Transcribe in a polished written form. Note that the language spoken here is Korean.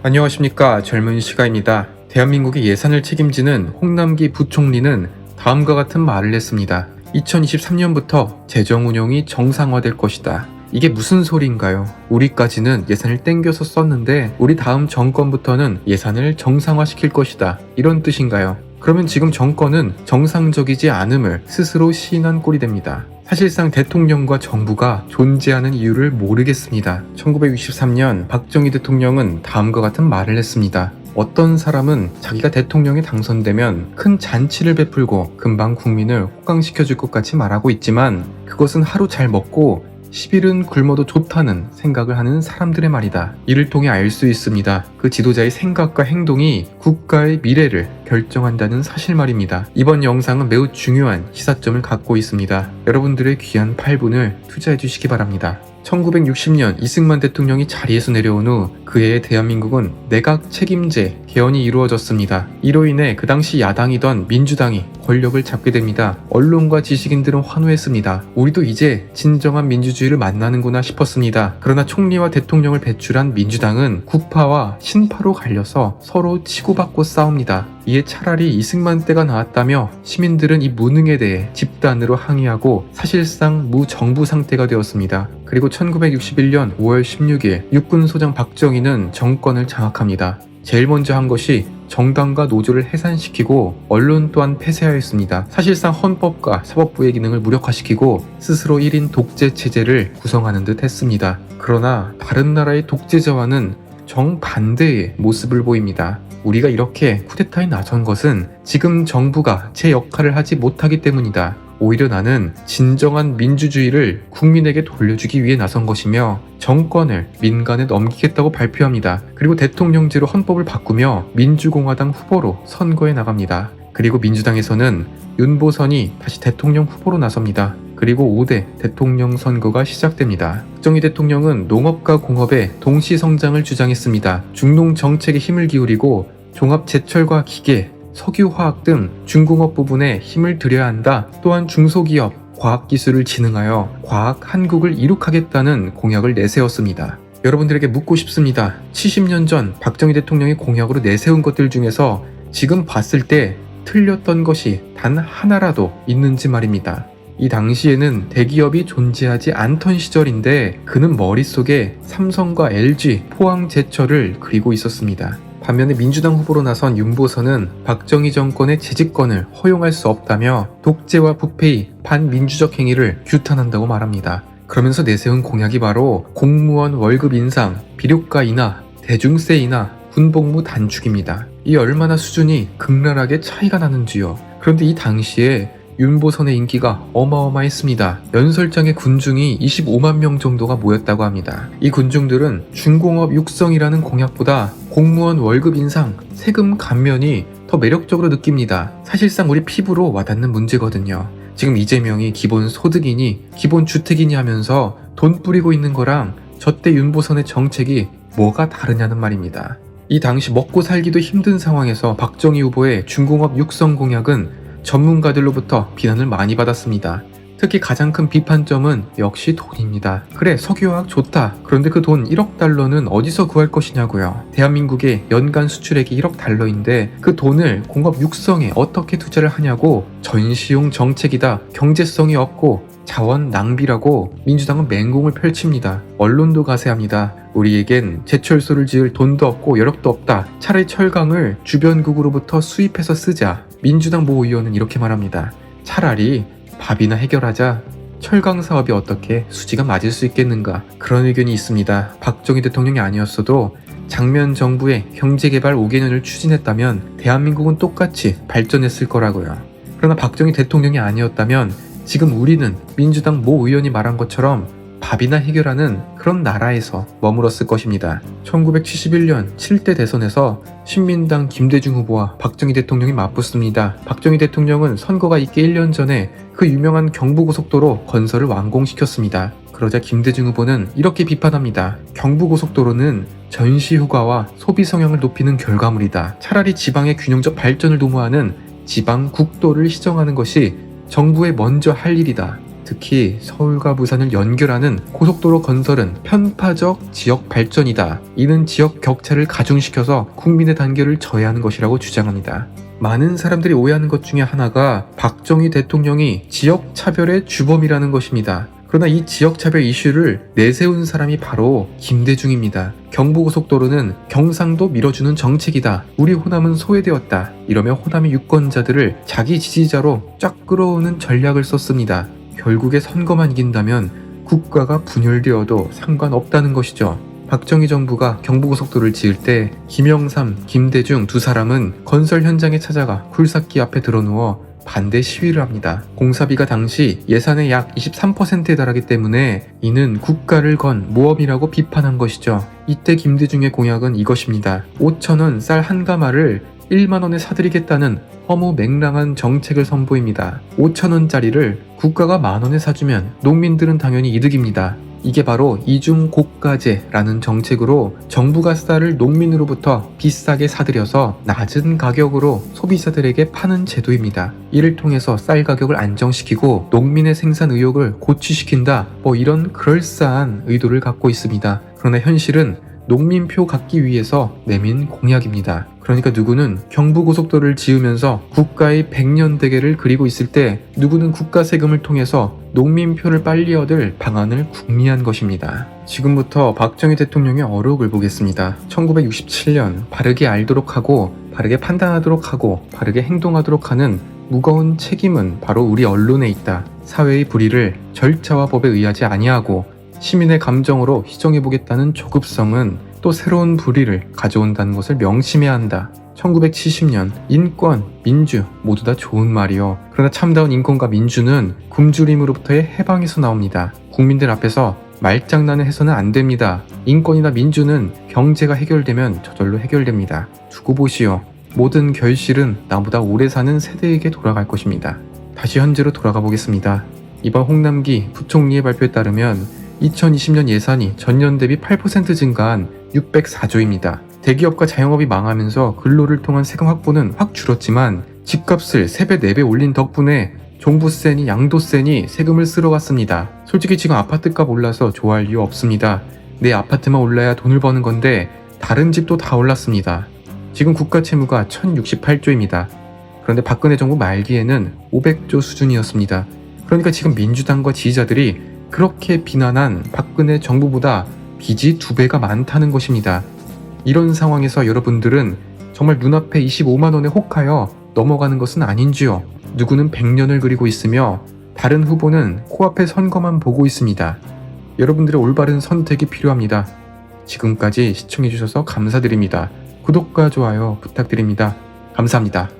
안녕하십니까. 젊은 시가입니다. 대한민국의 예산을 책임지는 홍남기 부총리는 다음과 같은 말을 했습니다. 2023년부터 재정 운영이 정상화될 것이다. 이게 무슨 소리인가요? 우리까지는 예산을 땡겨서 썼는데 우리 다음 정권부터는 예산을 정상화시킬 것이다. 이런 뜻인가요? 그러면 지금 정권은 정상적이지 않음을 스스로 시인한 꼴이 됩니다. 사실상 대통령과 정부가 존재하는 이유를 모르겠습니다. 1963년 박정희 대통령은 다음과 같은 말을 했습니다. 어떤 사람은 자기가 대통령에 당선되면 큰 잔치를 베풀고 금방 국민을 호강시켜줄 것 같이 말하고 있지만 그것은 하루 잘 먹고 10일은 굶어도 좋다는 생각을 하는 사람들의 말이다. 이를 통해 알 수 있습니다. 그 지도자의 생각과 행동이 국가의 미래를 결정한다는 사실 말입니다. 이번 영상은 매우 중요한 시사점을 갖고 있습니다. 여러분들의 귀한 8분을 투자해 주시기 바랍니다. 1960년 이승만 대통령이 자리에서 내려온 후 그해에 대한민국은 내각 책임제 개헌이 이루어졌습니다. 이로 인해 그 당시 야당이던 민주당이 권력을 잡게 됩니다. 언론과 지식인들은 환호했습니다. 우리도 이제 진정한 민주주의를 만나는구나 싶었습니다. 그러나 총리와 대통령을 배출한 민주당은 국파와 신파로 갈려서 서로 치고받고 싸웁니다. 이에 차라리 이승만 때가 나았다며 시민들은 이 무능에 대해 집단으로 항의하고 사실상 무정부 상태가 되었습니다. 그리고 1961년 5월 16일 육군소장 박정희는 정권을 장악합니다. 제일 먼저 한 것이 정당과 노조를 해산시키고 언론 또한 폐쇄하였습니다. 사실상 헌법과 사법부의 기능을 무력화시키고 스스로 1인 독재 체제를 구성하는 듯 했습니다. 그러나 다른 나라의 독재자와는 정반대의 모습을 보입니다. 우리가 이렇게 쿠데타에 나선 것은 지금 정부가 제 역할을 하지 못하기 때문이다. 오히려 나는 진정한 민주주의를 국민에게 돌려주기 위해 나선 것이며 정권을 민간에 넘기겠다고 발표합니다. 그리고 대통령제로 헌법을 바꾸며 민주공화당 후보로 선거에 나갑니다. 그리고 민주당에서는 윤보선이 다시 대통령 후보로 나섭니다. 그리고 5대 대통령 선거가 시작됩니다. 박정희 대통령은 농업과 공업의 동시 성장을 주장했습니다. 중농 정책에 힘을 기울이고 종합 제철과 기계, 석유화학 등 중공업 부분에 힘을 들여야 한다. 또한 중소기업, 과학기술을 진흥하여 과학 한국을 이룩하겠다는 공약을 내세웠습니다. 여러분들에게 묻고 싶습니다. 70년 전 박정희 대통령이 공약으로 내세운 것들 중에서 지금 봤을 때 틀렸던 것이 단 하나라도 있는지 말입니다. 이 당시에는 대기업이 존재하지 않던 시절인데 그는 머릿속에 삼성과 LG, 포항제철을 그리고 있었습니다. 반면에 민주당 후보로 나선 윤보선은 박정희 정권의 재집권을 허용할 수 없다며 독재와 부패의 반민주적 행위를 규탄한다고 말합니다. 그러면서 내세운 공약이 바로 공무원 월급 인상, 비료가 인하, 대중세 인하, 군복무 단축입니다. 이 얼마나 수준이 극렬하게 차이가 나는지요. 그런데 이 당시에 윤보선의 인기가 어마어마했습니다. 연설장에 군중이 25만 명 정도가 모였다고 합니다. 이 군중들은 중공업 육성이라는 공약보다 공무원 월급 인상, 세금 감면이 더 매력적으로 느낍니다. 사실상 우리 피부로 와닿는 문제거든요. 지금 이재명이 기본 소득이니 기본 주택이니 하면서 돈 뿌리고 있는 거랑 저때 윤보선의 정책이 뭐가 다르냐는 말입니다. 이 당시 먹고 살기도 힘든 상황에서 박정희 후보의 중공업 육성 공약은 전문가들로부터 비난을 많이 받았습니다. 특히 가장 큰 비판점은 역시 돈입니다. 그래, 석유화학 좋다. 그런데 그 돈 1억 달러는 어디서 구할 것이냐고요. 대한민국의 연간 수출액이 1억 달러인데 그 돈을 공업 육성에 어떻게 투자를 하냐고 전시용 정책이다. 경제성이 없고 자원 낭비라고 민주당은 맹공을 펼칩니다. 언론도 가세합니다. 우리에겐 제철소를 지을 돈도 없고 여력도 없다. 차라리 철강을 주변국으로부터 수입해서 쓰자. 민주당 모 의원은 이렇게 말합니다. 차라리 밥이나 해결하자. 철강 사업이 어떻게 수지가 맞을 수 있겠는가. 그런 의견이 있습니다. 박정희 대통령이 아니었어도 장면 정부의 경제개발 5개년을 추진했다면 대한민국은 똑같이 발전했을 거라고요. 그러나 박정희 대통령이 아니었다면 지금 우리는 민주당 모 의원이 말한 것처럼 밥이나 해결하는 그런 나라에서 머물었을 것입니다. 1971년 7대 대선에서 신민당 김대중 후보와 박정희 대통령이 맞붙습니다. 박정희 대통령은 선거가 있기 1년 전에 그 유명한 경부고속도로 건설을 완공시켰습니다. 그러자 김대중 후보는 이렇게 비판합니다. 경부고속도로는 전시휴가와 소비 성향을 높이는 결과물이다. 차라리 지방의 균형적 발전을 도모하는 지방국도를 시정하는 것이 정부의 먼저 할 일이다. 특히 서울과 부산을 연결하는 고속도로 건설은 편파적 지역 발전이다. 이는 지역 격차를 가중시켜서 국민의 단결을 저해하는 것이라고 주장합니다. 많은 사람들이 오해하는 것 중에 하나가 박정희 대통령이 지역 차별의 주범이라는 것입니다. 그러나 이 지역차별 이슈를 내세운 사람이 바로 김대중입니다. 경부고속도로는 경상도 밀어주는 정책이다. 우리 호남은 소외되었다. 이러며 호남의 유권자들을 자기 지지자로 쫙 끌어오는 전략을 썼습니다. 결국에 선거만 이긴다면 국가가 분열되어도 상관없다는 것이죠. 박정희 정부가 경부고속도로를 지을 때 김영삼, 김대중 두 사람은 건설 현장에 찾아가 굴삭기 앞에 드러누워 반대 시위를 합니다. 공사비가 당시 예산의 약 23%에 달하기 때문에 이는 국가를 건 모험이라고 비판한 것이죠. 이때 김대중의 공약은 이것입니다. 5,000원 쌀 한 가마를 1만원에 사드리겠다는 허무맹랑한 정책을 선보입니다. 5,000원짜리를 국가가 만원에 사주면 농민들은 당연히 이득입니다. 이게 바로 이중고가제라는 정책으로 정부가 쌀을 농민으로부터 비싸게 사들여서 낮은 가격으로 소비자들에게 파는 제도입니다. 이를 통해서 쌀 가격을 안정시키고 농민의 생산 의욕을 고취시킨다, 이런 그럴싸한 의도를 갖고 있습니다. 그러나 현실은 농민표 갖기 위해서 내민 공약입니다. 그러니까 누구는 경부고속도로를 지으면서 국가의 백년대계를 그리고 있을 때 누구는 국가 세금을 통해서 농민표를 빨리 얻을 방안을 궁리한 것입니다. 지금부터 박정희 대통령의 어록을 보겠습니다. 1967년 바르게 알도록 하고 바르게 판단하도록 하고 바르게 행동하도록 하는 무거운 책임은 바로 우리 언론에 있다. 사회의 불의를 절차와 법에 의하지 아니하고 시민의 감정으로 희정해보겠다는 조급성은 또 새로운 불의를 가져온다는 것을 명심해야 한다. 1970년 인권, 민주 모두 다 좋은 말이요. 그러나 참다운 인권과 민주는 굶주림으로부터의 해방에서 나옵니다. 국민들 앞에서 말장난을 해서는 안 됩니다. 인권이나 민주는 경제가 해결되면 저절로 해결됩니다. 두고 보시오. 모든 결실은 나보다 오래 사는 세대에게 돌아갈 것입니다. 다시 현재로 돌아가 보겠습니다. 이번 홍남기 부총리의 발표에 따르면 2020년 예산이 전년 대비 8% 증가한 604조입니다. 대기업과 자영업이 망하면서 근로를 통한 세금 확보는 확 줄었지만 집값을 3배, 4배 올린 덕분에 종부세니 양도세니 세금을 쓸어갔습니다. 솔직히 지금 아파트값 올라서 좋아할 이유 없습니다. 내 아파트만 올라야 돈을 버는 건데 다른 집도 다 올랐습니다. 지금 국가 채무가 1068조입니다. 그런데 박근혜 정부 말기에는 500조 수준이었습니다. 그러니까 지금 민주당과 지지자들이 그렇게 비난한 박근혜 정부보다 빚이 2배가 많다는 것입니다. 이런 상황에서 여러분들은 정말 눈앞에 25만원에 혹하여 넘어가는 것은 아닌지요. 누구는 100년을 그리고 있으며 다른 후보는 코앞의 선거만 보고 있습니다. 여러분들의 올바른 선택이 필요합니다. 지금까지 시청해주셔서 감사드립니다. 구독과 좋아요 부탁드립니다. 감사합니다.